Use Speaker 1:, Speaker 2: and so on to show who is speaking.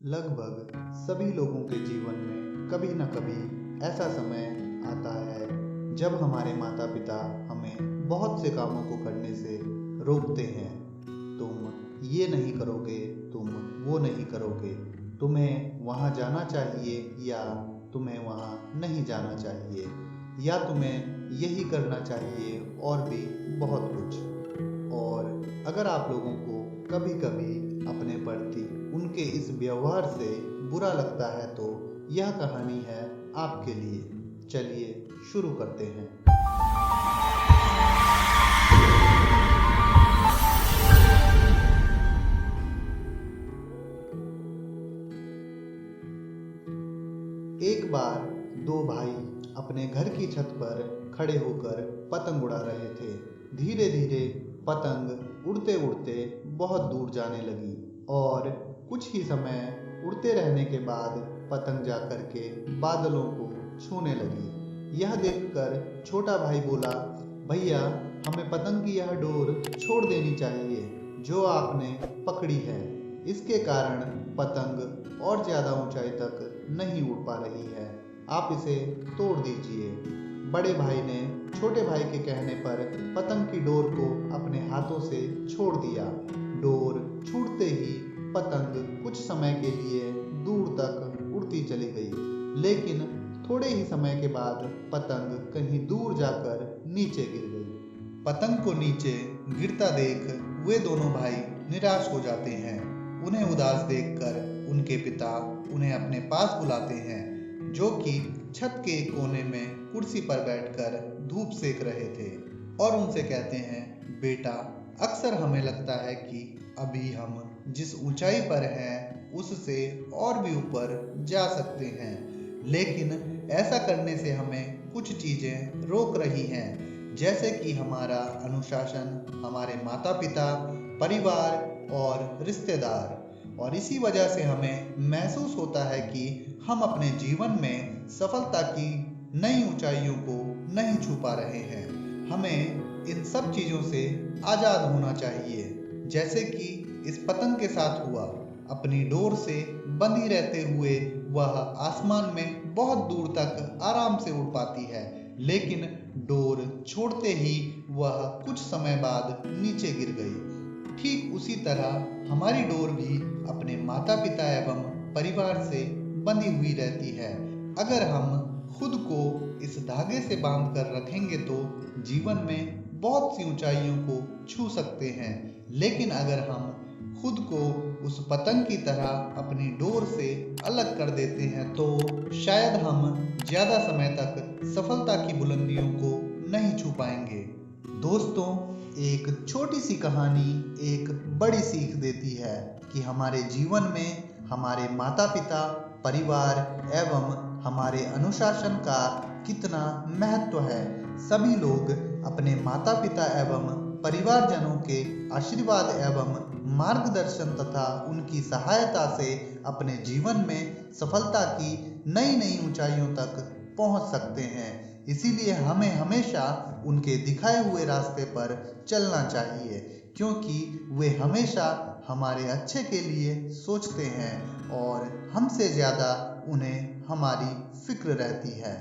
Speaker 1: लगभग सभी लोगों के जीवन में कभी न कभी ऐसा समय आता है जब हमारे माता पिता हमें बहुत से कामों को करने से रोकते हैं। तुम ये नहीं करोगे, तुम वो नहीं करोगे, तुम्हें वहाँ जाना चाहिए या तुम्हें वहाँ नहीं जाना चाहिए, या तुम्हें यही करना चाहिए और भी बहुत कुछ। और अगर आप लोगों को कभी कभी अपने प्रति उनके इस व्यवहार से बुरा लगता है तो यह कहानी है आपके लिए। चलिए शुरू करते हैं। एक बार दो भाई अपने घर की छत पर खड़े होकर पतंग उड़ा रहे थे। धीरे धीरे पतंग उड़ते उड़ते बहुत दूर जाने लगी और कुछ ही समय उड़ते रहने के बाद पतंग जाकर के बादलों को छूने लगी। यह देखकर छोटा भाई बोला, भैया हमें पतंग की यह डोर छोड़ देनी चाहिए जो आपने पकड़ी है। इसके कारण पतंग और ज्यादा ऊंचाई तक नहीं उड़ पा रही है, आप इसे तोड़ दीजिए। बड़े भाई ने छोटे भाई के कहने पर पतंग की डोर को अपने हाथों से छोड़ दिया। डोर छूटते ही पतंग कुछ समय के लिए दूर तक उड़ती चली गई, लेकिन थोड़े ही समय के बाद पतंग कहीं दूर जाकर नीचे गिर गई। पतंग को नीचे गिरता देख वे दोनों भाई निराश हो जाते हैं। उन्हें उदास देखकर उनके पिता उन्हें अपने पास बुलाते हैं, जो कि छत के एक कोने में कुर्सी पर बैठकर धूप सेक रहे थे, और उनसे कहते हैं, बेटा अक्सर हमें लगता है कि अभी हम जिस ऊंचाई पर हैं उससे और भी ऊपर जा सकते हैं, लेकिन ऐसा करने से हमें कुछ चीजें रोक रही हैं, जैसे कि हमारा अनुशासन, हमारे माता पिता, परिवार और रिश्तेदार। और इसी वजह से हमें महसूस होता है कि हम अपने जीवन में सफलता की नई ऊंचाइयों को नहीं छू पा रहे हैं। हमें इन सब चीजों से आजाद होना चाहिए, जैसे कि इस पतंग के साथ हुआ। अपनी डोर से बंधी रहते हुए वह आसमान में बहुत दूर तक आराम से उड़ पाती है, लेकिन डोर छोड़ते ही वह कुछ समय बाद नीचे गिर गई। ठीक उसी तरह हमारी डोर भी अपने माता पिता एवं परिवार से बंधी हुई रहती है। अगर हम खुद को इस धागे से बांध कर रखेंगे तो जीवन में बहुत सी ऊंचाइयों को छू सकते हैं, लेकिन अगर हम खुद को उस पतंग की तरह अपनी डोर से अलग कर देते हैं तो शायद हम ज्यादा समय तक सफलता की बुलंदियों को नहीं छू पाएंगे। दोस्तों, एक छोटी सी कहानी एक बड़ी सीख देती है कि हमारे जीवन में हमारे माता पिता, परिवार एवं हमारे अनुशासन का कितना महत्व है। सभी लोग अपने माता पिता एवं परिवारजनों के आशीर्वाद एवं मार्गदर्शन तथा उनकी सहायता से अपने जीवन में सफलता की नई नई ऊंचाइयों तक पहुंच सकते हैं। इसीलिए हमें हमेशा उनके दिखाए हुए रास्ते पर चलना चाहिए, क्योंकि वे हमेशा हमारे अच्छे के लिए सोचते हैं और हमसे ज़्यादा उन्हें हमारी फिक्र रहती है।